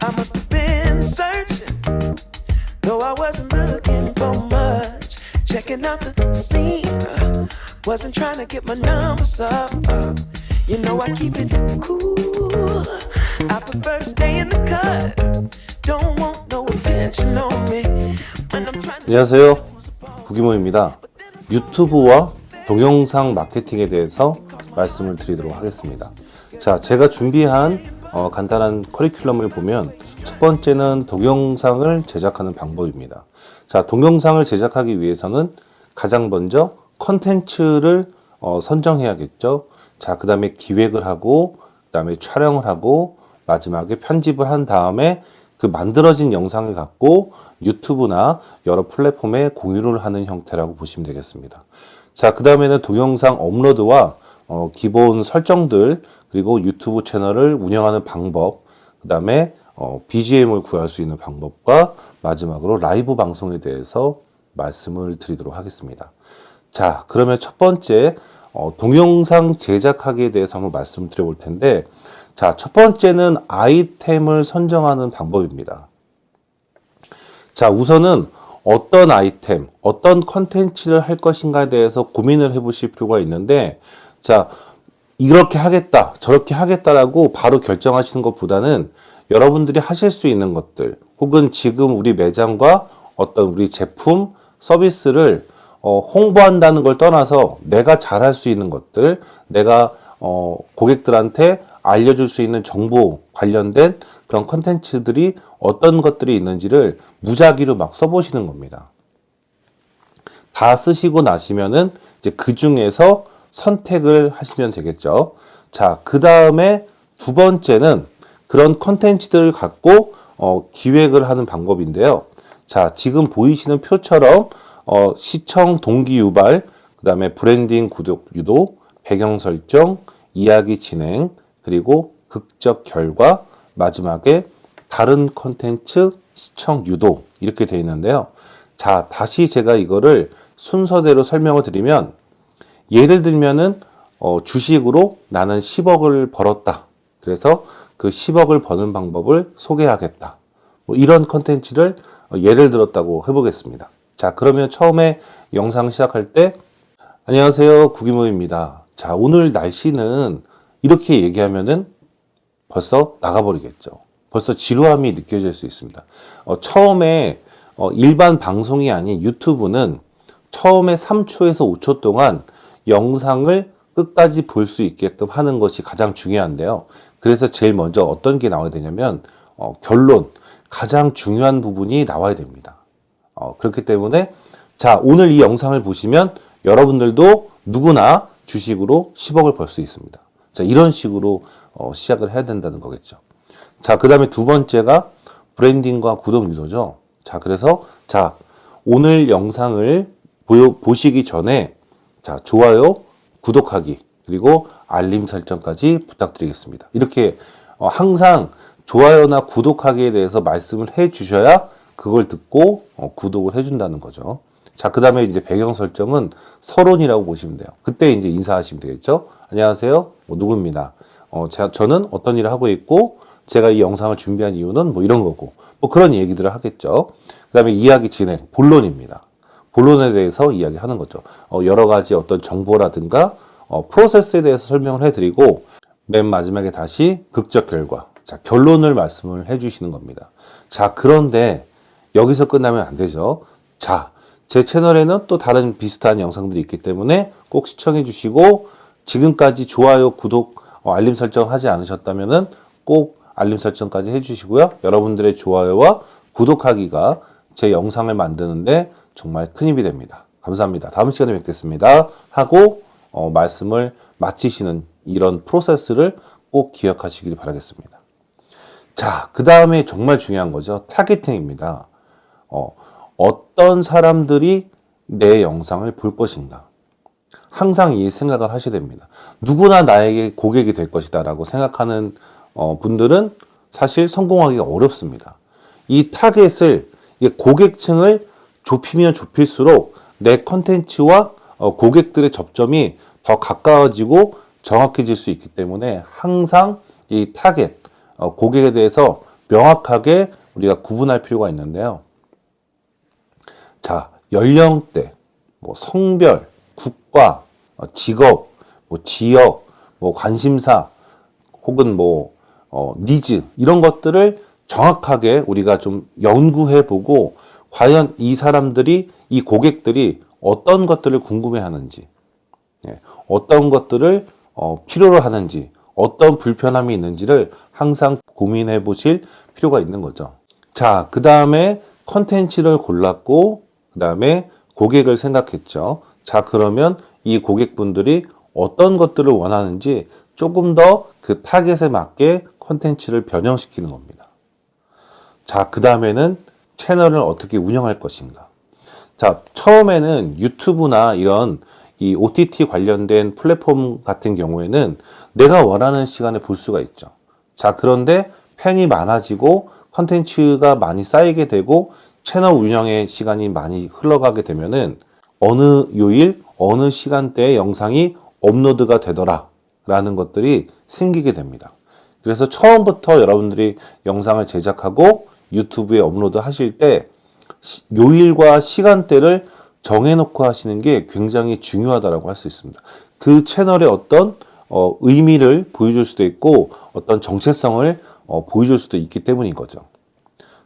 I must have been searching, though I wasn't looking for much. Checking out the scene, wasn't trying to get my numbers up. You know I keep it cool. I prefer to stay in the cut. Don't want no attention on me when I'm trying to. 안녕하세요, 구기모입니다. 유튜브와 동영상 마케팅에 대해서 말씀을 드리도록 하겠습니다. 자, 제가 준비한 간단한 커리큘럼을 보면 첫 번째는 동영상을 제작하는 방법입니다. 자, 동영상을 제작하기 위해서는 가장 먼저 컨텐츠를 선정해야겠죠. 자, 그 다음에 기획을 하고, 그 다음에 촬영을 하고, 마지막에 편집을 한 다음에 그 만들어진 영상을 갖고 유튜브나 여러 플랫폼에 공유를 하는 형태라고 보시면 되겠습니다. 자, 그 다음에는 동영상 업로드와 기본 설정들, 그리고 유튜브 채널을 운영하는 방법, 그 다음에 BGM을 구할 수 있는 방법과 마지막으로 라이브 방송에 대해서 말씀을 드리도록 하겠습니다. 자, 그러면 첫 번째 동영상 제작하기에 대해서 한번 말씀을 드려볼 텐데, 자, 첫 번째는 아이템을 선정하는 방법입니다. 자, 우선은 어떤 아이템, 어떤 컨텐츠를 할 것인가에 대해서 고민을 해보실 필요가 있는데, 자, 이렇게 하겠다, 저렇게 하겠다라고 바로 결정하시는 것보다는 여러분들이 하실 수 있는 것들, 혹은 지금 우리 매장과 어떤 우리 제품, 서비스를 홍보한다는 걸 떠나서 내가 잘할 수 있는 것들, 내가 고객들한테 알려줄 수 있는 정보 관련된 그런 컨텐츠들이 어떤 것들이 있는지를 무작위로 막 써보시는 겁니다. 다 쓰시고 나시면은 이제 그 중에서 선택을 하시면 되겠죠. 자, 그 다음에 두 번째는 그런 컨텐츠들을 갖고 기획을 하는 방법인데요. 자, 지금 보이시는 표처럼 시청 동기 유발, 그 다음에 브랜딩 구독 유도, 배경 설정, 이야기 진행, 그리고 극적 결과, 마지막에 다른 컨텐츠 시청 유도, 이렇게 되어 있는데요. 자, 다시 제가 이거를 순서대로 설명을 드리면, 예를 들면은 주식으로 나는 10억을 벌었다. 그래서 그 10억을 버는 방법을 소개하겠다. 뭐 이런 컨텐츠를 예를 들었다고 해보겠습니다. 자, 그러면 처음에 영상 시작할 때, 안녕하세요, 구기모입니다. 자, 오늘 날씨는 이렇게 얘기하면은 벌써 나가버리겠죠. 벌써 지루함이 느껴질 수 있습니다. 처음에 일반 방송이 아닌 유튜브는 처음에 3초에서 5초 동안 영상을 끝까지 볼 수 있게끔 하는 것이 가장 중요한데요. 그래서 제일 먼저 어떤 게 나와야 되냐면 결론, 가장 중요한 부분이 나와야 됩니다. 그렇기 때문에 자, 오늘 이 영상을 보시면 여러분들도 누구나 주식으로 10억을 벌 수 있습니다. 자, 이런 식으로 시작을 해야 된다는 거겠죠. 자, 그 다음에 두 번째가 브랜딩과 구독 유도죠. 자, 그래서 자, 오늘 영상을 보시기 전에 자, 좋아요, 구독하기, 그리고 알림 설정까지 부탁드리겠습니다. 이렇게 항상 좋아요나 구독하기에 대해서 말씀을 해 주셔야 그걸 듣고 구독을 해준다는 거죠. 자, 그 다음에 이제 배경 설정은 서론이라고 보시면 돼요. 그때 이제 인사하시면 되겠죠. 안녕하세요, 누구입니다. 저는 어떤 일을 하고 있고, 제가 이 영상을 준비한 이유는 뭐 이런 거고, 뭐 그런 얘기들을 하겠죠. 그 다음에 이야기 진행, 본론입니다. 본론에 대해서 이야기하는 거죠. 여러 가지 어떤 정보라든가 프로세스에 대해서 설명을 해드리고, 맨 마지막에 다시 극적 결과, 자, 결론을 말씀을 해주시는 겁니다. 자, 그런데 여기서 끝나면 안 되죠. 자, 제 채널에는 또 다른 비슷한 영상들이 있기 때문에 꼭 시청해 주시고, 지금까지 좋아요, 구독, 알림 설정 하지 않으셨다면은 꼭 알림 설정까지 해주시고요. 여러분들의 좋아요와 구독하기가 제 영상을 만드는데 정말 큰 힘이 됩니다. 감사합니다. 다음 시간에 뵙겠습니다. 하고 말씀을 마치시는 이런 프로세스를 꼭 기억하시길 바라겠습니다. 자, 그 다음에 정말 중요한 거죠. 타겟팅입니다. 어떤 사람들이 내 영상을 볼 것인가. 항상 이 생각을 하셔야 됩니다. 누구나 나에게 고객이 될 것이다 라고 생각하는 분들은 사실 성공하기가 어렵습니다. 이 타겟을, 고객층을 좁히면 좁힐수록 내 컨텐츠와 고객들의 접점이 더 가까워지고 정확해질 수 있기 때문에 항상 이 타겟, 고객에 대해서 명확하게 우리가 구분할 필요가 있는데요. 자, 연령대, 뭐 성별, 국가, 직업, 뭐 지역, 뭐 관심사, 혹은 뭐 니즈 이런 것들을 정확하게 우리가 좀 연구해보고 과연 이 사람들이 이 고객들이 어떤 것들을 궁금해하는지, 어떤 것들을 필요로 하는지, 어떤 불편함이 있는지를 항상 고민해 보실 필요가 있는 거죠. 자, 그 다음에 컨텐츠를 골랐고, 그 다음에 고객을 생각했죠. 자, 그러면 이 고객분들이 어떤 것들을 원하는지 조금 더 그 타겟에 맞게 컨텐츠를 변형시키는 겁니다. 자, 그 다음에는 채널을 어떻게 운영할 것인가. 자, 처음에는 유튜브나 이런 이 OTT 관련된 플랫폼 같은 경우에는 내가 원하는 시간에 볼 수가 있죠. 자, 그런데 팬이 많아지고 컨텐츠가 많이 쌓이게 되고 채널 운영의 시간이 많이 흘러가게 되면은 어느 요일, 어느 시간대에 영상이 업로드가 되더라 라는 것들이 생기게 됩니다. 그래서 처음부터 여러분들이 영상을 제작하고 유튜브에 업로드 하실 때 요일과 시간대를 정해놓고 하시는 게 굉장히 중요하다고 할 수 있습니다. 그 채널의 어떤 의미를 보여줄 수도 있고 어떤 정체성을 보여줄 수도 있기 때문인 거죠.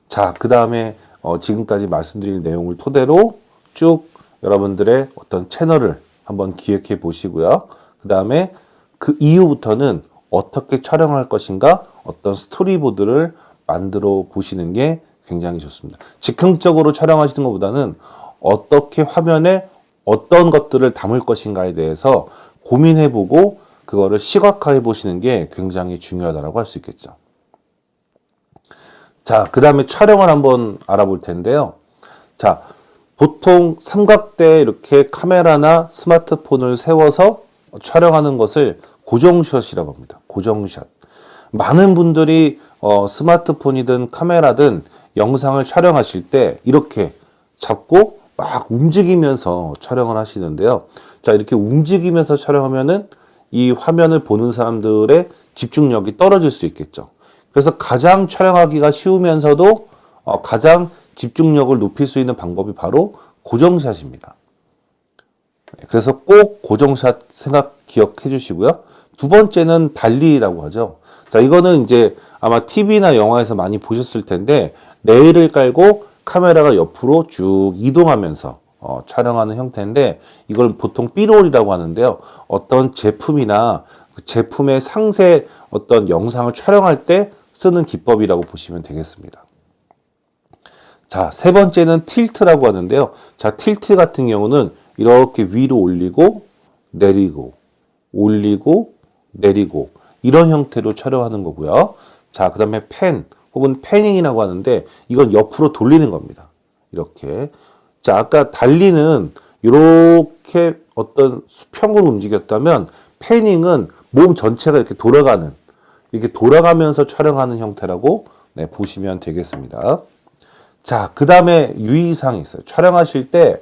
자, 그 다음에 지금까지 말씀드린 내용을 토대로 쭉 여러분들의 어떤 채널을 한번 기획해 보시고요. 그 다음에 그 이후부터는 어떻게 촬영할 것인가 어떤 스토리보드를 만들어 보시는 게 굉장히 좋습니다. 즉흥적으로 촬영하시는 것보다는 어떻게 화면에 어떤 것들을 담을 것인가에 대해서 고민해보고 그거를 시각화해 보시는 게 굉장히 중요하다고 할 수 있겠죠. 자, 그 다음에 촬영을 한번 알아볼 텐데요. 자, 보통 삼각대에 이렇게 카메라나 스마트폰을 세워서 촬영하는 것을 고정샷이라고 합니다. 고정샷. 많은 분들이 스마트폰이든 카메라든 영상을 촬영하실 때 이렇게 잡고 막 움직이면서 촬영을 하시는데요. 자, 이렇게 움직이면서 촬영하면은 이 화면을 보는 사람들의 집중력이 떨어질 수 있겠죠. 그래서 가장 촬영하기가 쉬우면서도 가장 집중력을 높일 수 있는 방법이 바로 고정샷입니다. 그래서 꼭 고정샷 기억해 주시고요. 두 번째는 달리라고 하죠. 자, 이거는 이제 아마 TV나 영화에서 많이 보셨을 텐데 레일을 깔고 카메라가 옆으로 쭉 이동하면서 촬영하는 형태인데 이걸 보통 B롤이라고 하는데요. 어떤 제품이나 그 제품의 상세 어떤 영상을 촬영할 때 쓰는 기법이라고 보시면 되겠습니다. 자, 세 번째는 틸트라고 하는데요. 자, 틸트 같은 경우는 이렇게 위로 올리고 내리고 올리고 내리고 이런 형태로 촬영하는 거고요. 자, 그 다음에 팬 혹은 패닝이라고 하는데 이건 옆으로 돌리는 겁니다. 이렇게. 자, 아까 달리는 이렇게 어떤 수평으로 움직였다면 패닝은 몸 전체가 이렇게 돌아가면서 촬영하는 형태라고 보시면 되겠습니다. 자, 그 다음에 유의사항이 있어요. 촬영하실 때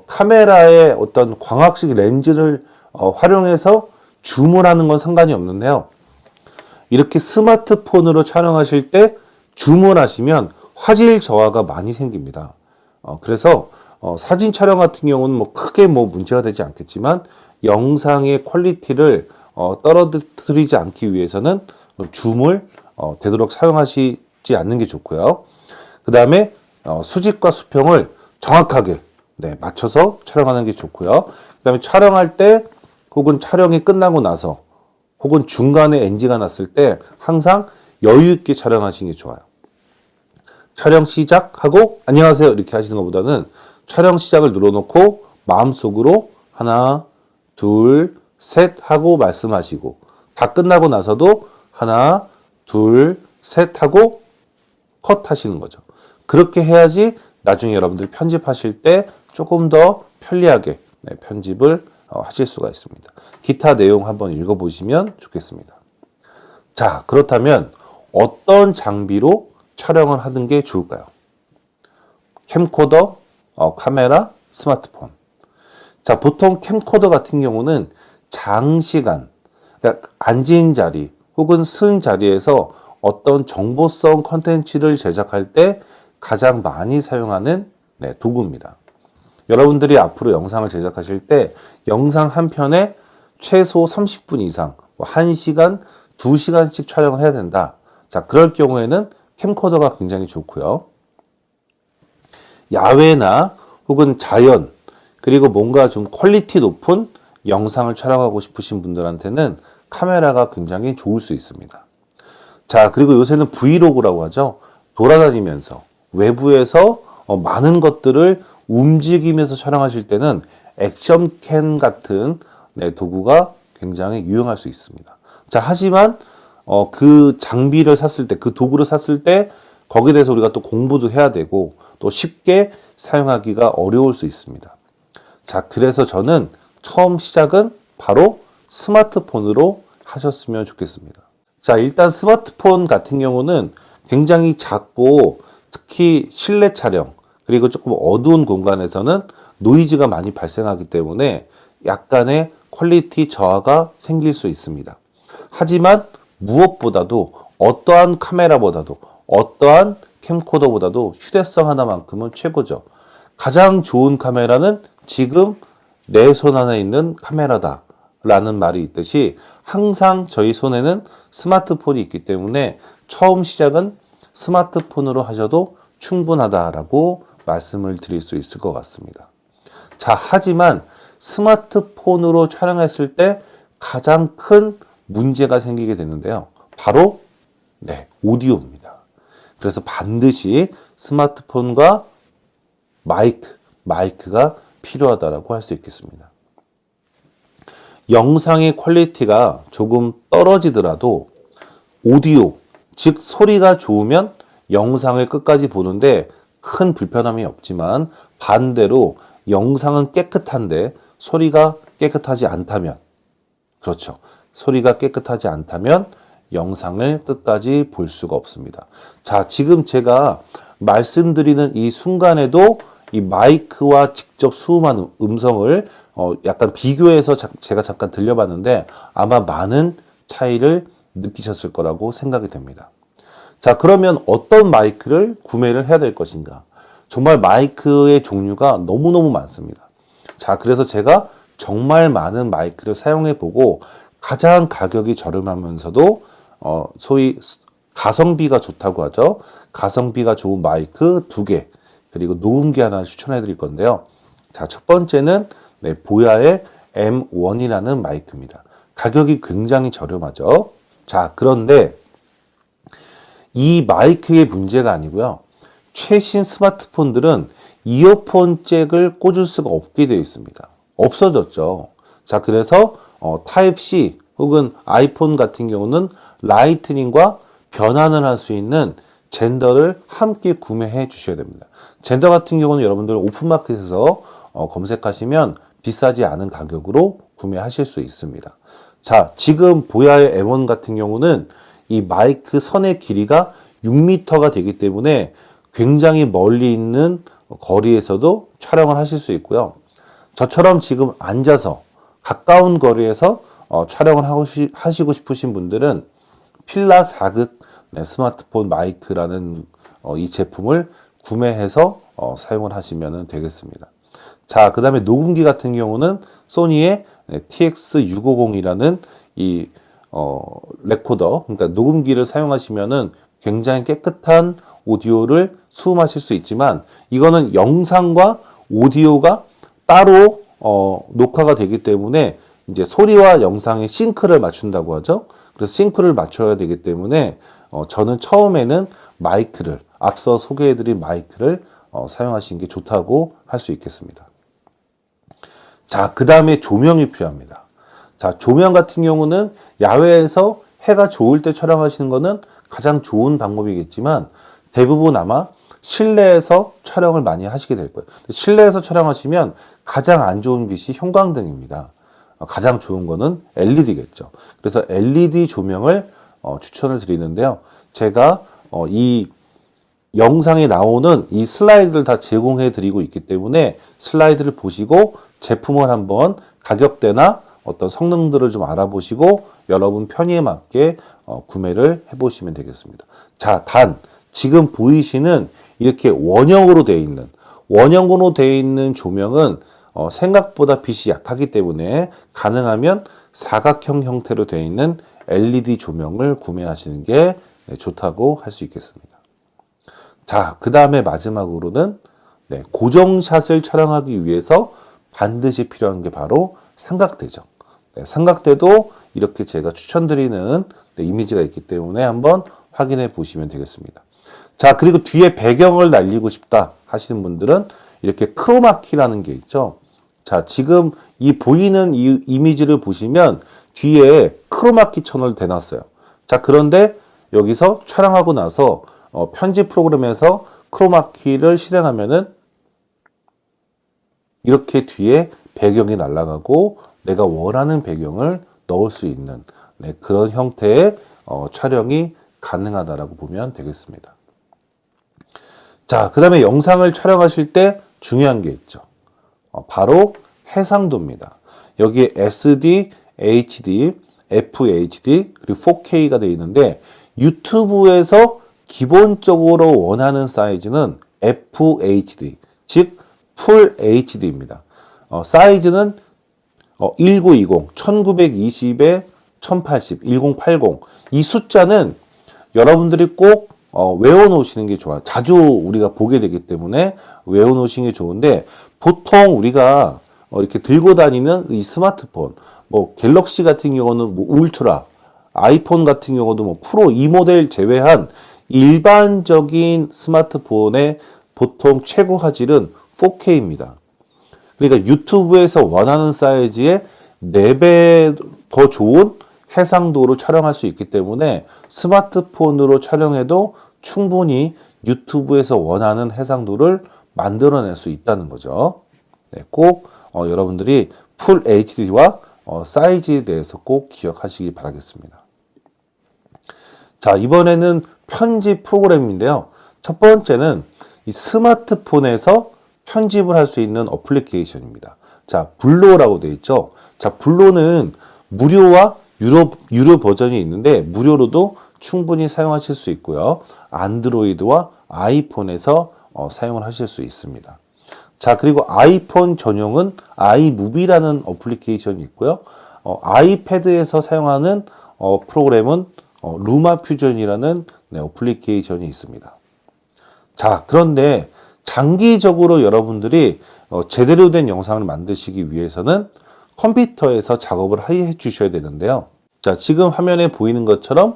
카메라의 어떤 광학식 렌즈를 활용해서 줌을 하는 건 상관이 없는데요. 이렇게 스마트폰으로 촬영하실 때 줌을 하시면 화질 저하가 많이 생깁니다. 그래서 사진 촬영 같은 경우는 뭐 크게 뭐 문제가 되지 않겠지만 영상의 퀄리티를 떨어뜨리지 않기 위해서는 줌을 되도록 사용하시지 않는 게 좋고요. 그 다음에 수직과 수평을 정확하게 맞춰서 촬영하는 게 좋고요. 그 다음에 촬영할 때 혹은 촬영이 끝나고 나서 혹은 중간에 NG가 났을 때 항상 여유 있게 촬영하시는 게 좋아요. 촬영 시작하고 안녕하세요 이렇게 하시는 것보다는 촬영 시작을 눌러놓고 마음속으로 하나, 둘, 셋 하고 말씀하시고 다 끝나고 나서도 하나, 둘, 셋 하고 컷 하시는 거죠. 그렇게 해야지 나중에 여러분들 편집하실 때 조금 더 편리하게 편집을 하실 수가 있습니다. 기타 내용 한번 읽어보시면 좋겠습니다. 자, 그렇다면 어떤 장비로 촬영을 하는 게 좋을까요? 캠코더, 카메라, 스마트폰. 자, 보통 캠코더 같은 경우는 장시간, 그러니까 앉은 자리 혹은 쓴 자리에서 어떤 정보성 컨텐츠를 제작할 때 가장 많이 사용하는 도구입니다. 여러분들이 앞으로 영상을 제작하실 때 영상 한 편에 최소 30분 이상, 1시간, 2시간씩 촬영을 해야 된다. 자, 그럴 경우에는 캠코더가 굉장히 좋고요. 야외나 혹은 자연, 그리고 뭔가 좀 퀄리티 높은 영상을 촬영하고 싶으신 분들한테는 카메라가 굉장히 좋을 수 있습니다. 자, 그리고 요새는 브이로그라고 하죠. 돌아다니면서 외부에서 많은 것들을 움직이면서 촬영하실 때는 액션캠 같은 도구가 굉장히 유용할 수 있습니다. 자, 하지만 그 장비를 샀을 때, 그 도구를 샀을 때 거기에 대해서 우리가 또 공부도 해야 되고 또 쉽게 사용하기가 어려울 수 있습니다. 자, 그래서 저는 처음 시작은 바로 스마트폰으로 하셨으면 좋겠습니다. 자, 일단 스마트폰 같은 경우는 굉장히 작고 특히 실내 촬영 그리고 조금 어두운 공간에서는 노이즈가 많이 발생하기 때문에 약간의 퀄리티 저하가 생길 수 있습니다. 하지만 무엇보다도 어떠한 카메라보다도 어떠한 캠코더보다도 휴대성 하나만큼은 최고죠. 가장 좋은 카메라는 지금 내 손 안에 있는 카메라다 라는 말이 있듯이 항상 저희 손에는 스마트폰이 있기 때문에 처음 시작은 스마트폰으로 하셔도 충분하다라고 말씀을 드릴 수 있을 것 같습니다. 자, 하지만 스마트폰으로 촬영했을 때 가장 큰 문제가 생기게 되는데요. 바로 오디오입니다. 그래서 반드시 스마트폰과 마이크가 필요하다라고 할 수 있겠습니다. 영상의 퀄리티가 조금 떨어지더라도 오디오, 즉 소리가 좋으면 영상을 끝까지 보는데 큰 불편함이 없지만 반대로 영상은 깨끗한데 소리가 깨끗하지 않다면, 그렇죠. 소리가 깨끗하지 않다면 영상을 끝까지 볼 수가 없습니다. 자, 지금 제가 말씀드리는 이 순간에도 이 마이크와 직접 수음한 음성을 약간 비교해서 제가 잠깐 들려봤는데 아마 많은 차이를 느끼셨을 거라고 생각이 됩니다. 자, 그러면 어떤 마이크를 구매를 해야 될 것인가? 정말 마이크의 종류가 너무너무 많습니다. 자, 그래서 제가 정말 많은 마이크를 사용해 보고 가장 가격이 저렴하면서도 소위 가성비가 좋다고 하죠. 가성비가 좋은 마이크 2개, 그리고 녹음기 하나 추천해 드릴 건데요. 자, 첫 번째는 보야의 M1이라는 마이크입니다. 가격이 굉장히 저렴하죠. 자, 그런데 이 마이크의 문제가 아니고요. 최신 스마트폰들은 이어폰 잭을 꽂을 수가 없게 되어 있습니다. 없어졌죠. 자, 그래서 타입C 혹은 아이폰 같은 경우는 라이트닝과 변환을 할 수 있는 젠더를 함께 구매해 주셔야 됩니다. 젠더 같은 경우는 여러분들 오픈마켓에서 검색하시면 비싸지 않은 가격으로 구매하실 수 있습니다. 자, 지금 보야의 M1 같은 경우는 이 마이크 선의 길이가 6m가 되기 때문에 굉장히 멀리 있는 거리에서도 촬영을 하실 수 있고요. 저처럼 지금 앉아서 가까운 거리에서 촬영을 하시고 싶으신 분들은 필라 4극 스마트폰 마이크라는 이 제품을 구매해서 사용을 하시면 되겠습니다. 자, 그 다음에 녹음기 같은 경우는 소니의 TX650이라는 이 레코더, 그러니까 녹음기를 사용하시면은 굉장히 깨끗한 오디오를 수음하실 수 있지만 이거는 영상과 오디오가 따로 녹화가 되기 때문에 이제 소리와 영상의 싱크를 맞춘다고 하죠. 그래서 싱크를 맞춰야 되기 때문에 저는 처음에는 마이크를, 앞서 소개해드린 마이크를 사용하시는 게 좋다고 할 수 있겠습니다. 자, 그 다음에 조명이 필요합니다. 자, 조명 같은 경우는 야외에서 해가 좋을 때 촬영하시는 거는 가장 좋은 방법이겠지만 대부분 아마 실내에서 촬영을 많이 하시게 될 거예요. 실내에서 촬영하시면 가장 안 좋은 빛이 형광등입니다. 가장 좋은 거는 LED겠죠. 그래서 LED 조명을 추천을 드리는데요. 제가 이 영상에 나오는 이 슬라이드를 다 제공해 드리고 있기 때문에 슬라이드를 보시고 제품을 한번 가격대나 어떤 성능들을 좀 알아보시고 여러분 편의에 맞게 구매를 해보시면 되겠습니다. 자, 단 지금 보이시는 이렇게 원형으로 되어 있는 조명은 생각보다 빛이 약하기 때문에 가능하면 사각형 형태로 되어 있는 LED 조명을 구매하시는 게 좋다고 할 수 있겠습니다. 자, 그 다음에 마지막으로는 고정샷을 촬영하기 위해서 반드시 필요한 게 바로 삼각대죠. 삼각대도 이렇게 제가 추천드리는 이미지가 있기 때문에 한번 확인해 보시면 되겠습니다. 자, 그리고 뒤에 배경을 날리고 싶다 하시는 분들은 이렇게 크로마키라는 게 있죠. 자, 지금 이 보이는 이 이미지를 보시면 뒤에 크로마키 채널을 대놨어요. 자, 그런데 여기서 촬영하고 나서 편집 프로그램에서 크로마키를 실행하면은 이렇게 뒤에 배경이 날아가고 내가 원하는 배경을 넣을 수 있는 그런 형태의 촬영이 가능하다라고 보면 되겠습니다. 자, 그 다음에 영상을 촬영하실 때 중요한 게 있죠. 바로 해상도입니다. 여기에 SD, HD, FHD, 그리고 4K가 되어 있는데 유튜브에서 기본적으로 원하는 사이즈는 FHD, 즉 풀 HD입니다. 사이즈는 1920, 1920에 1080, 1080. 이 숫자는 여러분들이 꼭 외워놓으시는 게 좋아요. 자주 우리가 보게 되기 때문에 외워놓으시는 게 좋은데 보통 우리가 이렇게 들고 다니는 이 스마트폰, 뭐 갤럭시 같은 경우는 뭐 울트라, 아이폰 같은 경우도 뭐 프로 이 모델 제외한 일반적인 스마트폰의 보통 최고 화질은 4K입니다. 그러니까 유튜브에서 원하는 사이즈의 4배 더 좋은 해상도로 촬영할 수 있기 때문에 스마트폰으로 촬영해도 충분히 유튜브에서 원하는 해상도를 만들어낼 수 있다는 거죠. 꼭 여러분들이 풀 HD와 사이즈에 대해서 꼭 기억하시기 바라겠습니다. 자, 이번에는 편집 프로그램인데요. 첫 번째는 이 스마트폰에서 편집을 할 수 있는 어플리케이션입니다. 자, 블로라고 되어 있죠. 자, 블로는 무료와 유료 버전이 있는데 무료로도 충분히 사용하실 수 있고요. 안드로이드와 아이폰에서 사용을 하실 수 있습니다. 자, 그리고 아이폰 전용은 아이무비라는 어플리케이션이 있고요. 아이패드에서 사용하는 프로그램은 루마 퓨전이라는 어플리케이션이 있습니다. 자, 그런데 장기적으로 여러분들이 제대로 된 영상을 만드시기 위해서는 컴퓨터에서 작업을 해 주셔야 되는데요. 자, 지금 화면에 보이는 것처럼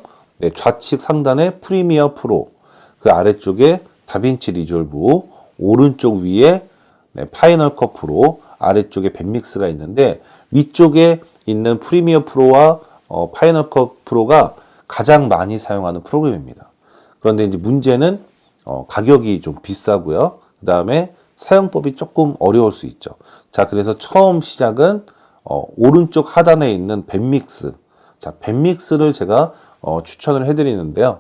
좌측 상단에 프리미어 프로, 그 아래쪽에 다빈치 리졸브, 오른쪽 위에 파이널 컷 프로, 아래쪽에 밴믹스가 있는데 위쪽에 있는 프리미어 프로와 파이널 컷 프로가 가장 많이 사용하는 프로그램입니다. 그런데 이제 문제는 가격이 좀 비싸고요. 그 다음에 사용법이 조금 어려울 수 있죠. 자, 그래서 처음 시작은 오른쪽 하단에 있는 밴믹스. 자, 밴믹스를 제가 추천을 해드리는데요.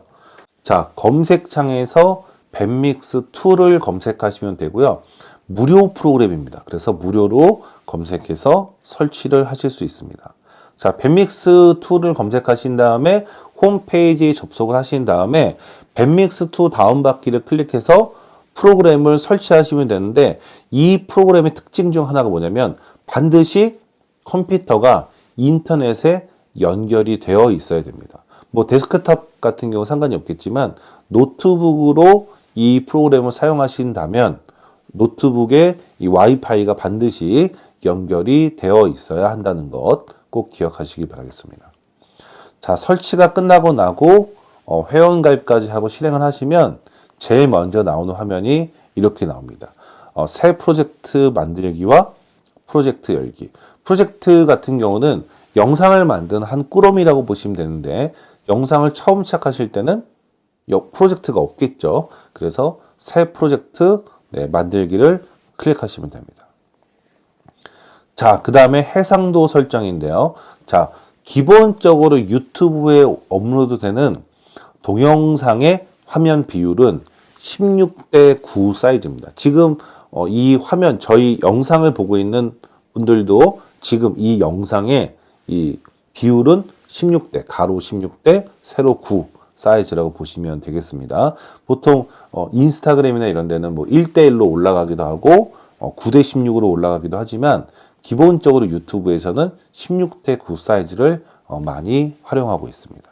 자, 검색창에서 밴믹스 2를 검색하시면 되고요. 무료 프로그램입니다. 그래서 무료로 검색해서 설치를 하실 수 있습니다. 자, 밴믹스 2를 검색하신 다음에 홈페이지에 접속을 하신 다음에 밴믹스 2 다운받기를 클릭해서 프로그램을 설치하시면 되는데 이 프로그램의 특징 중 하나가 뭐냐면 반드시 컴퓨터가 인터넷에 연결이 되어 있어야 됩니다. 뭐 데스크탑 같은 경우 상관이 없겠지만 노트북으로 이 프로그램을 사용하신다면 노트북에 이 와이파이가 반드시 연결이 되어 있어야 한다는 것 꼭 기억하시기 바라겠습니다. 자, 설치가 끝나고 나고 회원가입까지 하고 실행을 하시면 제일 먼저 나오는 화면이 이렇게 나옵니다. 새 프로젝트 만들기와 프로젝트 열기. 프로젝트 같은 경우는 영상을 만드는 한 꾸러미라고 보시면 되는데 영상을 처음 시작하실 때는 프로젝트가 없겠죠. 그래서 새 프로젝트 만들기를 클릭하시면 됩니다. 자, 그 다음에 해상도 설정인데요. 자, 기본적으로 유튜브에 업로드되는 동영상의 화면 비율은 16:9 사이즈입니다. 지금 이 화면, 저희 영상을 보고 있는 분들도 지금 이 영상에 이 비율은 16대, 가로 16대, 세로 9 사이즈라고 보시면 되겠습니다. 보통 인스타그램이나 이런 데는 뭐 1대1로 올라가기도 하고 9대 16으로 올라가기도 하지만 기본적으로 유튜브에서는 16대 9 사이즈를 많이 활용하고 있습니다.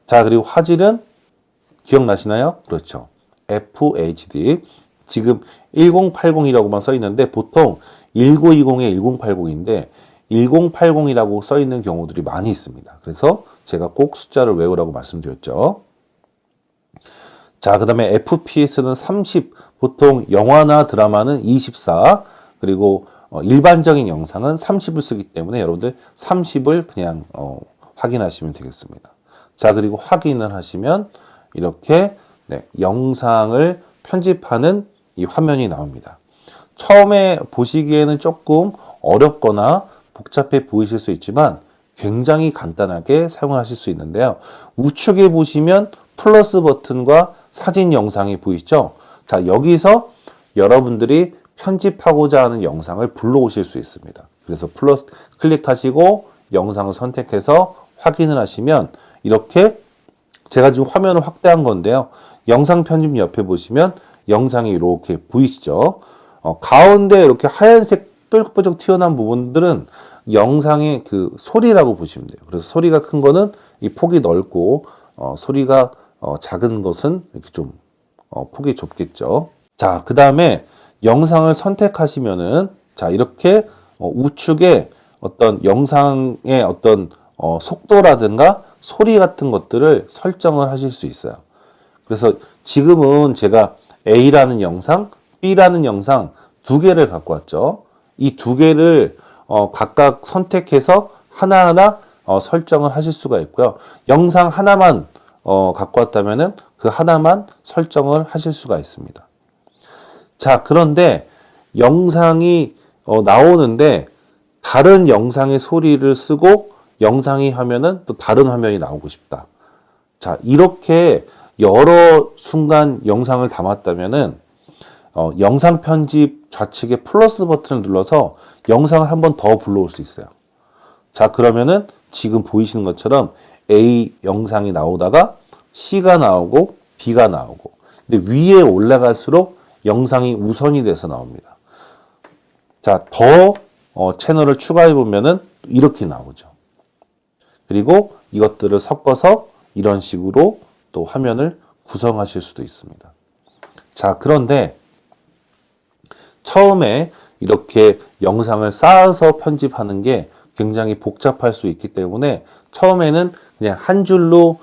자, 그리고 화질은 기억나시나요? 그렇죠. FHD. 지금 1080이라고만 써 있는데 보통 1920에 1080인데 1080이라고 써 있는 경우들이 많이 있습니다. 그래서 제가 꼭 숫자를 외우라고 말씀드렸죠. 자, 그 다음에 FPS는 30, 보통 영화나 드라마는 24, 그리고 일반적인 영상은 30을 쓰기 때문에 여러분들 30을 그냥 확인하시면 되겠습니다. 자, 그리고 확인을 하시면 이렇게 영상을 편집하는 이 화면이 나옵니다. 처음에 보시기에는 조금 어렵거나 복잡해 보이실 수 있지만 굉장히 간단하게 사용을 하실 수 있는데요. 우측에 보시면 플러스 버튼과 사진 영상이 보이죠? 자, 여기서 여러분들이 편집하고자 하는 영상을 불러오실 수 있습니다. 그래서 플러스 클릭하시고 영상을 선택해서 확인을 하시면 이렇게 제가 지금 화면을 확대한 건데요. 영상 편집 옆에 보시면 영상이 이렇게 보이시죠? 가운데 이렇게 하얀색 뾰족뾰족 튀어나온 부분들은 영상의 그 소리라고 보시면 돼요. 그래서 소리가 큰 거는 이 폭이 넓고 소리가 작은 것은 이렇게 좀 폭이 좁겠죠. 자, 그 다음에 영상을 선택하시면은 자, 이렇게 우측에 어떤 영상의 어떤 속도라든가 소리 같은 것들을 설정을 하실 수 있어요. 그래서 지금은 제가 A라는 영상, B라는 영상 두 개를 갖고 왔죠. 이 두 개를 각각 선택해서 하나하나 설정을 하실 수가 있고요. 영상 하나만 갖고 왔다면은 그 하나만 설정을 하실 수가 있습니다. 자, 그런데 영상이 나오는데 다른 영상의 소리를 쓰고 영상이 하면은 또 다른 화면이 나오고 싶다. 자, 이렇게 여러 순간 영상을 담았다면은 영상 편집 좌측에 플러스 버튼을 눌러서 영상을 한 번 더 불러올 수 있어요. 자, 그러면은 지금 보이시는 것처럼 A 영상이 나오다가 C가 나오고 B가 나오고, 근데 위에 올라갈수록 영상이 우선이 돼서 나옵니다. 자, 더 채널을 추가해 보면은 이렇게 나오죠. 그리고 이것들을 섞어서 이런 식으로 또 화면을 구성하실 수도 있습니다. 자, 그런데 처음에 이렇게 영상을 쌓아서 편집하는 게 굉장히 복잡할 수 있기 때문에 처음에는 그냥 한 줄로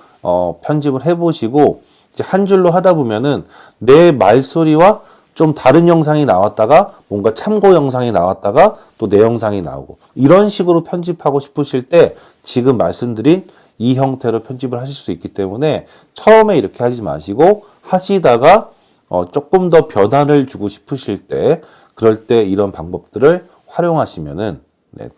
편집을 해보시고 이제 한 줄로 하다 보면은 내 말소리와 좀 다른 영상이 나왔다가 뭔가 참고 영상이 나왔다가 또 내 영상이 나오고 이런 식으로 편집하고 싶으실 때 지금 말씀드린 이 형태로 편집을 하실 수 있기 때문에 처음에 이렇게 하지 마시고 하시다가 조금 더 변화를 주고 싶으실 때 그럴 때 이런 방법들을 활용하시면은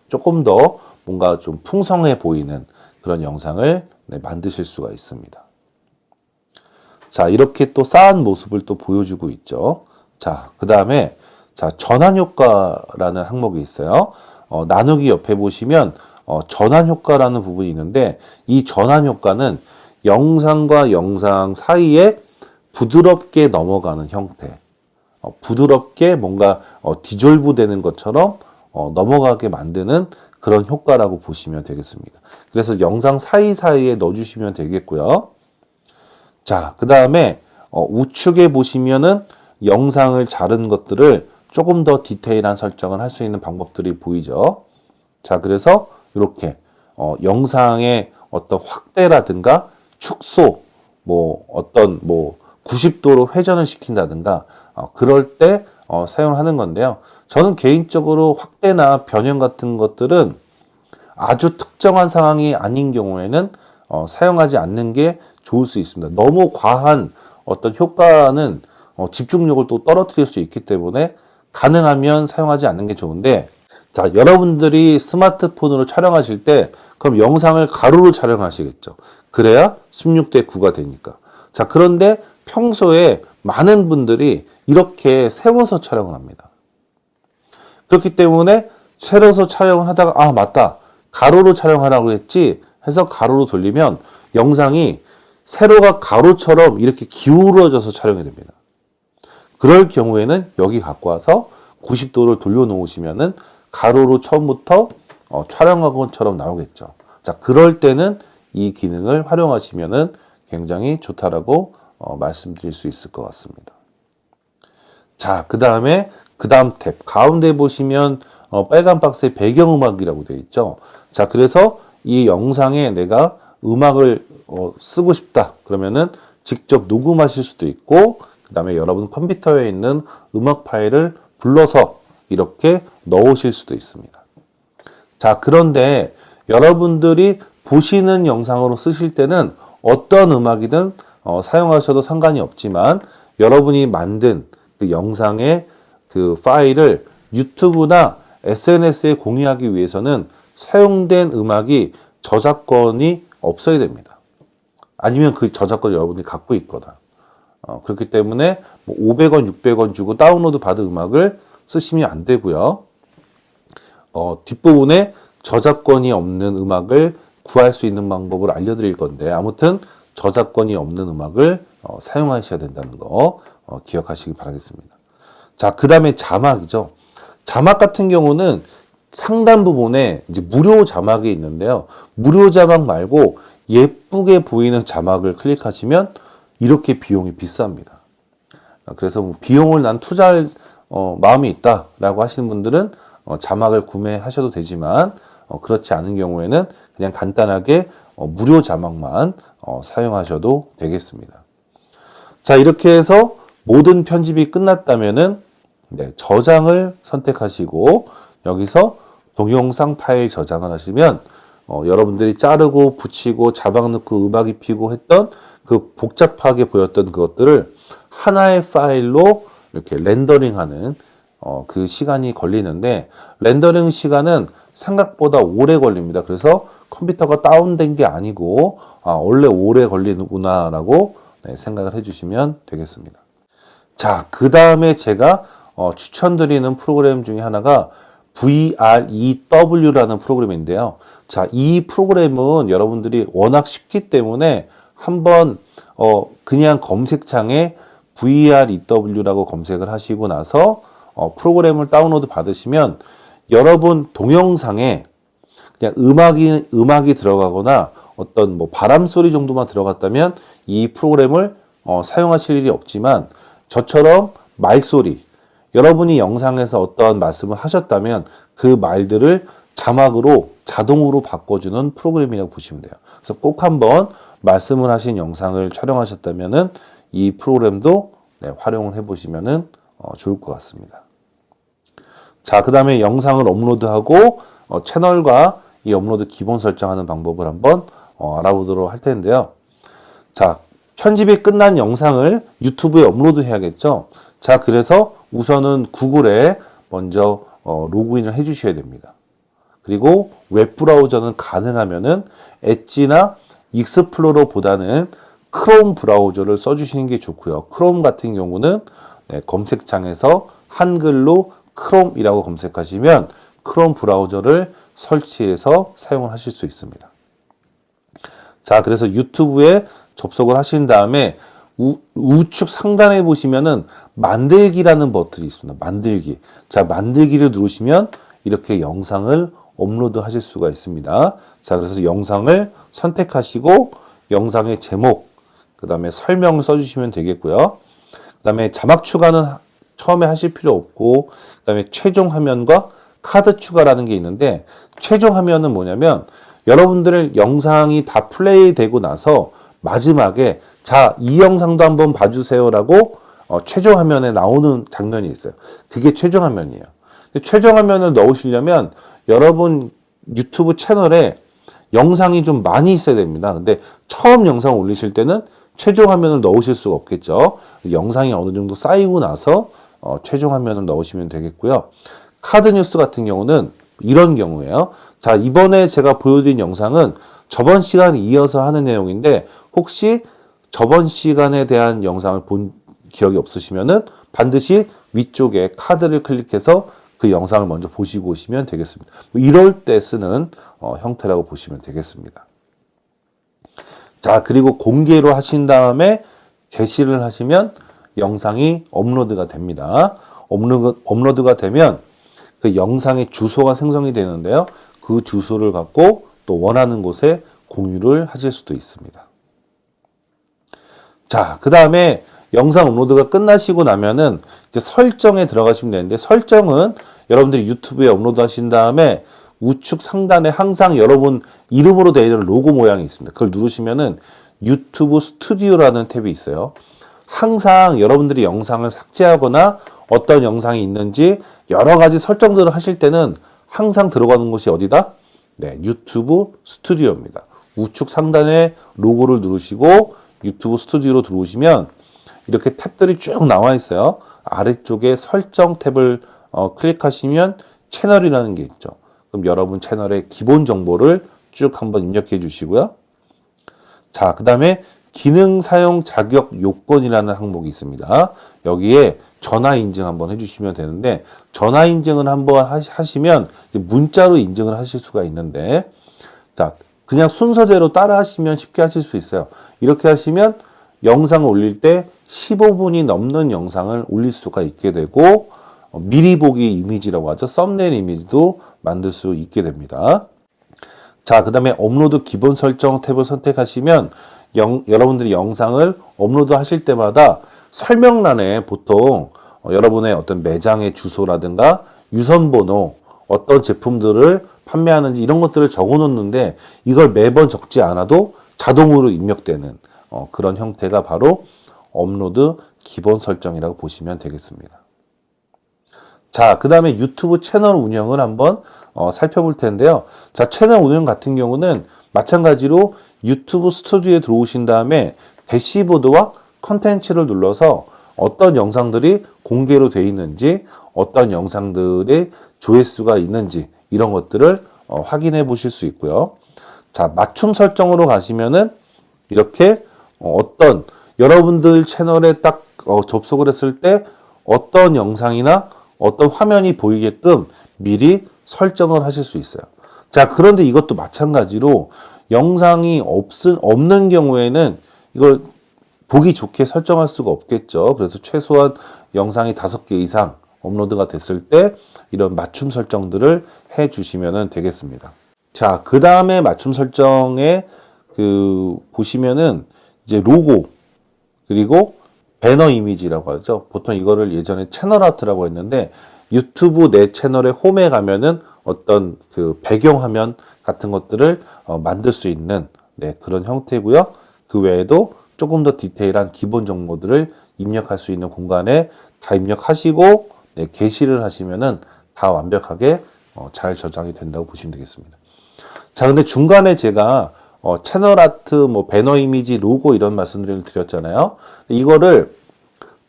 조금 더 뭔가 좀 풍성해 보이는 그런 영상을 만드실 수가 있습니다. 자, 이렇게 또 쌓은 모습을 또 보여주고 있죠. 자, 그 다음에 자, 전환 효과라는 항목이 있어요. 나누기 옆에 보시면 전환 효과라는 부분이 있는데 이 전환 효과는 영상과 영상 사이에 부드럽게 넘어가는 형태, 부드럽게 뭔가 디졸브 되는 것처럼 넘어가게 만드는 그런 효과라고 보시면 되겠습니다. 그래서 영상 사이사이에 넣어주시면 되겠고요. 자, 그 다음에 우측에 보시면은 영상을 자른 것들을 조금 더 디테일한 설정을 할 수 있는 방법들이 보이죠. 자, 그래서 이렇게 영상의 어떤 확대라든가 축소, 뭐 어떤 90도로 회전을 시킨다든가 그럴 때 사용을 하는 건데요. 저는 개인적으로 확대나 변형 같은 것들은 아주 특정한 상황이 아닌 경우에는 사용하지 않는 게 좋을 수 있습니다. 너무 과한 어떤 효과는 집중력을 또 떨어뜨릴 수 있기 때문에 가능하면 사용하지 않는 게 좋은데, 자, 여러분들이 스마트폰으로 촬영하실 때 그럼 영상을 가로로 촬영하시겠죠. 그래야 16대 9가 되니까. 자, 그런데 평소에 많은 분들이 이렇게 세워서 촬영을 합니다. 그렇기 때문에 세워서 촬영을 하다가 맞다. 가로로 촬영하라고 했지 해서 가로로 돌리면 영상이 세로가 가로처럼 이렇게 기울어져서 촬영이 됩니다. 그럴 경우에는 여기 갖고 와서 90도를 돌려놓으시면은 가로로 처음부터 촬영한 것처럼 나오겠죠. 자, 그럴 때는 이 기능을 활용하시면은 굉장히 좋다라고 말씀드릴 수 있을 것 같습니다. 자, 그 다음 탭 가운데 보시면 빨간 박스에 배경음악이라고 되어 있죠. 자, 그래서 이 영상에 내가 음악을 쓰고 싶다 그러면은 직접 녹음하실 수도 있고, 그 다음에 여러분 컴퓨터에 있는 음악 파일을 불러서 이렇게 넣으실 수도 있습니다. 자, 그런데 여러분들이 보시는 영상으로 쓰실 때는 어떤 음악이든 사용하셔도 상관이 없지만, 여러분이 만든 그 영상의 그 파일을 유튜브나 SNS에 공유하기 위해서는 사용된 음악이 저작권이 없어야 됩니다. 아니면 그 저작권을 여러분이 갖고 있거나 그렇기 때문에 500원, 600원 주고 다운로드 받은 음악을 쓰시면 안 되고요. 뒷부분에 저작권이 없는 음악을 구할 수 있는 방법을 알려드릴 건데, 아무튼 저작권이 없는 음악을 사용하셔야 된다는 거 기억하시기 바라겠습니다. 자, 그 다음에 자막이죠. 자막 같은 경우는 상단 부분에 이제 무료 자막이 있는데요. 무료 자막 말고 예쁘게 보이는 자막을 클릭하시면 이렇게 비용이 비쌉니다. 그래서 뭐 비용을 난 투자할 마음이 있다라고 하시는 분들은 자막을 구매하셔도 되지만, 그렇지 않은 경우에는 그냥 간단하게 무료 자막만 사용하셔도 되겠습니다. 자, 이렇게 해서 모든 편집이 끝났다면은 저장을 선택하시고 여기서 동영상 파일 저장을 하시면 여러분들이 자르고 붙이고 자막 넣고 음악 입히고 했던 그 복잡하게 보였던 그것들을 하나의 파일로 이렇게 렌더링하는 그 시간이 걸리는데, 렌더링 시간은 생각보다 오래 걸립니다. 그래서 컴퓨터가 다운된 게 아니고 원래 오래 걸리는구나 라고 생각을 해주시면 되겠습니다. 자, 그 다음에 제가 추천드리는 프로그램 중에 하나가 VREW라는 프로그램인데요. 자, 이 프로그램은 여러분들이 워낙 쉽기 때문에 한번 그냥 검색창에 VREW라고 검색을 하시고 나서 프로그램을 다운로드 받으시면 여러분 동영상에 그냥 음악이 들어가거나 어떤 뭐 바람 소리 정도만 들어갔다면 이 프로그램을 사용하실 일이 없지만, 저처럼 말소리, 여러분이 영상에서 어떠한 말씀을 하셨다면 그 말들을 자막으로 자동으로 바꿔주는 프로그램이라고 보시면 돼요. 그래서 꼭 한번 말씀을 하신 영상을 촬영하셨다면은 이 프로그램도 활용을 해보시면은 좋을 것 같습니다. 자, 그 다음에 영상을 업로드하고 채널과 이 업로드 기본 설정하는 방법을 한번 알아보도록 할 텐데요. 자, 편집이 끝난 영상을 유튜브에 업로드 해야겠죠. 자, 그래서 우선은 구글에 먼저 로그인을 해 주셔야 됩니다. 그리고 웹브라우저는 가능하면은 엣지나 익스플로러보다는 크롬 브라우저를 써주시는 게 좋고요. 크롬 같은 경우는 검색창에서 한글로 크롬이라고 검색하시면 크롬 브라우저를 설치해서 사용을 하실 수 있습니다. 자, 그래서 유튜브에 접속을 하신 다음에 우측 상단에 보시면은 만들기라는 버튼이 있습니다. 만들기. 자, 만들기를 누르시면 이렇게 영상을 업로드 하실 수가 있습니다. 자, 그래서 영상을 선택하시고 영상의 제목, 그 다음에 설명을 써주시면 되겠고요. 그 다음에 자막 추가는 처음에 하실 필요 없고, 그 다음에 최종 화면과 카드 추가라는 게 있는데, 최종 화면은 뭐냐면 여러분들의 영상이 다 플레이 되고 나서 마지막에 자, 이 영상도 한번 봐주세요라고 최종 화면에 나오는 장면이 있어요. 그게 최종 화면이에요. 최종 화면을 넣으시려면 여러분 유튜브 채널에 영상이 좀 많이 있어야 됩니다. 근데 처음 영상 올리실 때는 최종 화면을 넣으실 수가 없겠죠. 영상이 어느 정도 쌓이고 나서 최종 화면을 넣으시면 되겠고요. 카드 뉴스 같은 경우는 이런 경우예요. 자, 이번에 제가 보여드린 영상은 저번 시간에 이어서 하는 내용인데, 혹시 저번 시간에 대한 영상을 본 기억이 없으시면은 반드시 위쪽에 카드를 클릭해서 그 영상을 먼저 보시고 오시면 되겠습니다. 이럴 때 쓰는 형태라고 보시면 되겠습니다. 자, 그리고 공개로 하신 다음에 게시를 하시면 영상이 업로드가 됩니다. 업로드가 되면 그 영상의 주소가 생성이 되는데요. 그 주소를 갖고 또 원하는 곳에 공유를 하실 수도 있습니다. 자, 그 다음에 영상 업로드가 끝나시고 나면은 이제 설정에 들어가시면 되는데, 설정은 여러분들이 유튜브에 업로드 하신 다음에 우측 상단에 항상 여러분 이름으로 되어 있는 로고 모양이 있습니다. 그걸 누르시면은 유튜브 스튜디오라는 탭이 있어요. 항상 여러분들이 영상을 삭제하거나 어떤 영상이 있는지 여러 가지 설정들을 하실 때는 항상 들어가는 곳이 어디다? 네, 유튜브 스튜디오입니다. 우측 상단에 로고를 누르시고 유튜브 스튜디오로 들어오시면 이렇게 탭들이 쭉 나와 있어요. 아래쪽에 설정 탭을 클릭하시면 채널이라는 게 있죠. 그럼 여러분 채널의 기본 정보를 쭉 한번 입력해 주시고요. 자, 그 다음에 기능 사용 자격 요건이라는 항목이 있습니다. 여기에 전화 인증 한번 해주시면 되는데, 전화 인증을 한번 하시면 문자로 인증을 하실 수가 있는데, 자, 그냥 순서대로 따라 하시면 쉽게 하실 수 있어요. 이렇게 하시면 영상을 올릴 때 15분이 넘는 영상을 올릴 수가 있게 되고, 미리 보기 이미지라고 하죠. 썸네일 이미지도 만들 수 있게 됩니다. 자, 그 다음에 업로드 기본 설정 탭을 선택하시면 여러분들이 영상을 업로드 하실 때마다 설명란에 보통 여러분의 어떤 매장의 주소라든가 유선번호, 어떤 제품들을 판매하는지 이런 것들을 적어 놓는데, 이걸 매번 적지 않아도 자동으로 입력되는 그런 형태가 바로 업로드 기본 설정이라고 보시면 되겠습니다. 자, 그 다음에 유튜브 채널 운영을 한번 살펴볼 텐데요. 자, 채널 운영 같은 경우는 마찬가지로 유튜브 스튜디오에 들어오신 다음에 대시보드와 컨텐츠를 눌러서 어떤 영상들이 공개로 되어 있는지, 어떤 영상들의 조회수가 있는지 이런 것들을 확인해 보실 수 있고요. 자, 맞춤 설정으로 가시면은 이렇게 어떤 여러분들 채널에 딱 접속을 했을 때 어떤 영상이나 어떤 화면이 보이게끔 미리 설정을 하실 수 있어요. 자, 그런데 이것도 마찬가지로 영상이 없는 경우에는 이걸 보기 좋게 설정할 수가 없겠죠. 그래서 최소한 영상이 5개 이상 업로드가 됐을 때 이런 맞춤 설정들을 해 주시면 되겠습니다. 자, 그 다음에 맞춤 설정에 보시면은 이제 로고, 그리고 배너 이미지라고 하죠. 보통 이거를 예전에 채널 아트라고 했는데, 유튜브 내 채널의 홈에 가면은 어떤 그 배경화면 같은 것들을 만들 수 있는 그런 형태고요. 그 외에도 조금 더 디테일한 기본 정보들을 입력할 수 있는 공간에 다 입력하시고 게시를 하시면은 다 완벽하게 잘 저장이 된다고 보시면 되겠습니다. 자, 근데 중간에 제가 채널 아트, 배너 이미지, 로고 이런 말씀들을 드렸잖아요. 이거를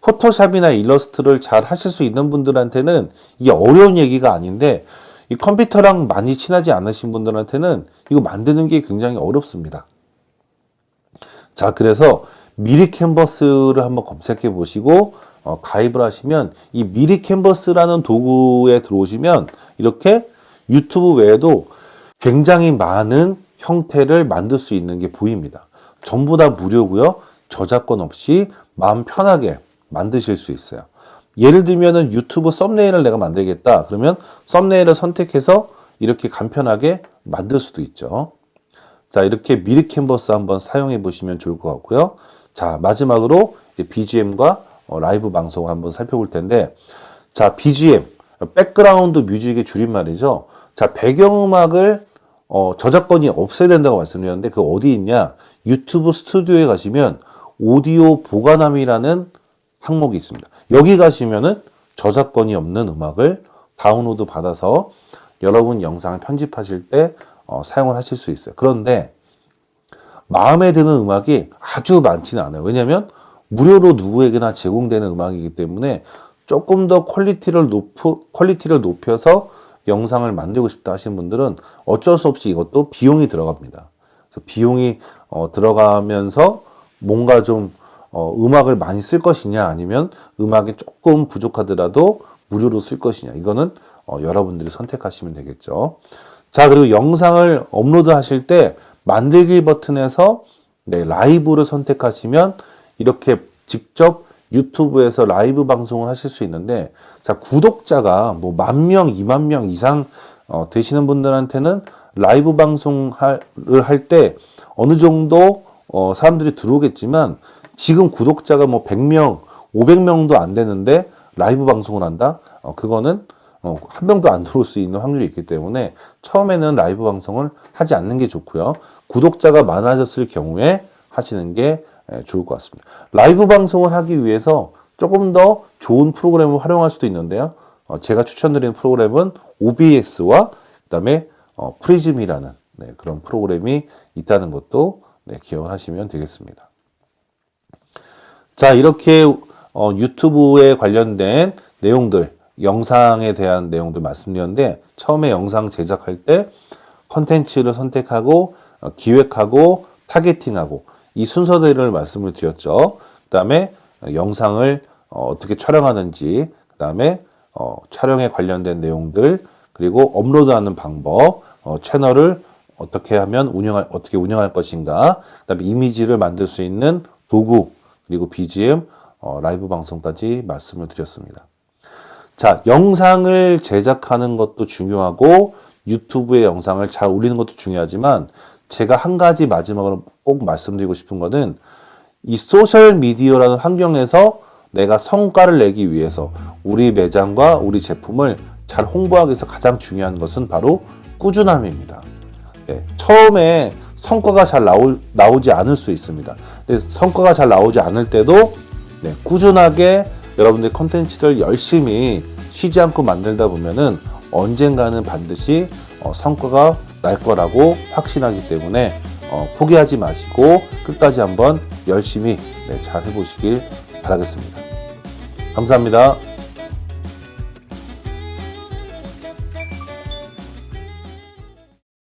포토샵이나 일러스트를 잘 하실 수 있는 분들한테는 이게 어려운 얘기가 아닌데, 이 컴퓨터랑 많이 친하지 않으신 분들한테는 이거 만드는 게 굉장히 어렵습니다. 자, 그래서 미리 캔버스를 한번 검색해 보시고 가입을 하시면, 이 미리 캔버스라는 도구에 들어오시면 이렇게 유튜브 외에도 굉장히 많은 형태를 만들 수 있는 게 보입니다. 전부 다 무료고요. 저작권 없이 마음 편하게 만드실 수 있어요. 예를 들면은 유튜브 썸네일을 내가 만들겠다. 그러면 썸네일을 선택해서 이렇게 간편하게 만들 수도 있죠. 자, 이렇게 미리 캔버스 한번 사용해 보시면 좋을 것 같고요. 자, 마지막으로 이제 BGM과 라이브 방송을 한번 살펴볼 텐데, 자, BGM, 백그라운드 뮤직의 줄임말이죠. 자, 배경음악을 저작권이 없어야 된다고 말씀드렸는데, 그 어디 있냐? 유튜브 스튜디오에 가시면 오디오 보관함이라는 항목이 있습니다. 여기 가시면은 저작권이 없는 음악을 다운로드 받아서 여러분 영상을 편집하실 때 사용을 하실 수 있어요. 그런데 마음에 드는 음악이 아주 많지는 않아요. 왜냐하면 무료로 누구에게나 제공되는 음악이기 때문에 조금 더 퀄리티를 높여서 영상을 만들고 싶다 하시는 분들은 어쩔 수 없이 이것도 비용이 들어갑니다. 그래서 비용이 들어가면서 뭔가 좀 음악을 많이 쓸 것이냐, 아니면 음악이 조금 부족하더라도 무료로 쓸 것이냐, 이거는 여러분들이 선택하시면 되겠죠. 자, 그리고 영상을 업로드 하실 때 만들기 버튼에서 네, 라이브를 선택하시면 이렇게 직접 유튜브에서 라이브 방송을 하실 수 있는데, 자, 구독자가 뭐 10,000명, 20,000명 이상 되시는 분들한테는 라이브 방송을 할 때 어느 정도 사람들이 들어오겠지만, 지금 구독자가 뭐 100명, 500명도 안 되는데 라이브 방송을 한다? 그거는 한 명도 안 들어올 수 있는 확률이 있기 때문에 처음에는 라이브 방송을 하지 않는 게 좋고요. 구독자가 많아졌을 경우에 하시는 게 좋을 것 같습니다. 라이브 방송을 하기 위해서 조금 더 좋은 프로그램을 활용할 수도 있는데요. 제가 추천드리는 프로그램은 OBS와 그다음에 프리즘이라는 그런 프로그램이 있다는 것도 기억을 하시면 되겠습니다. 자, 이렇게 유튜브에 관련된 내용들, 영상에 대한 내용들 말씀드렸는데, 처음에 영상 제작할 때 컨텐츠를 선택하고 기획하고 타겟팅하고 이 순서대로 말씀을 드렸죠. 그 다음에 영상을 어떻게 촬영하는지, 그 다음에 촬영에 관련된 내용들, 그리고 업로드하는 방법, 채널을 어떻게 하면 어떻게 운영할 것인가, 그 다음에 이미지를 만들 수 있는 도구, 그리고 BGM, 라이브 방송까지 말씀을 드렸습니다. 자, 영상을 제작하는 것도 중요하고 유튜브에 영상을 잘 올리는 것도 중요하지만, 제가 한 가지 마지막으로 꼭 말씀드리고 싶은 거는, 이 소셜미디어라는 환경에서 내가 성과를 내기 위해서 우리 매장과 우리 제품을 잘 홍보하기 위해서 가장 중요한 것은 바로 꾸준함입니다. 처음에 성과가 잘 나오지 않을 수 있습니다. 근데 성과가 잘 나오지 않을 때도 꾸준하게 여러분들 컨텐츠를 열심히 쉬지 않고 만들다 보면은 언젠가는 반드시 성과가 날 거라고 확신하기 때문에 포기하지 마시고 끝까지 한번 열심히 잘 해보시길 바라겠습니다. 감사합니다.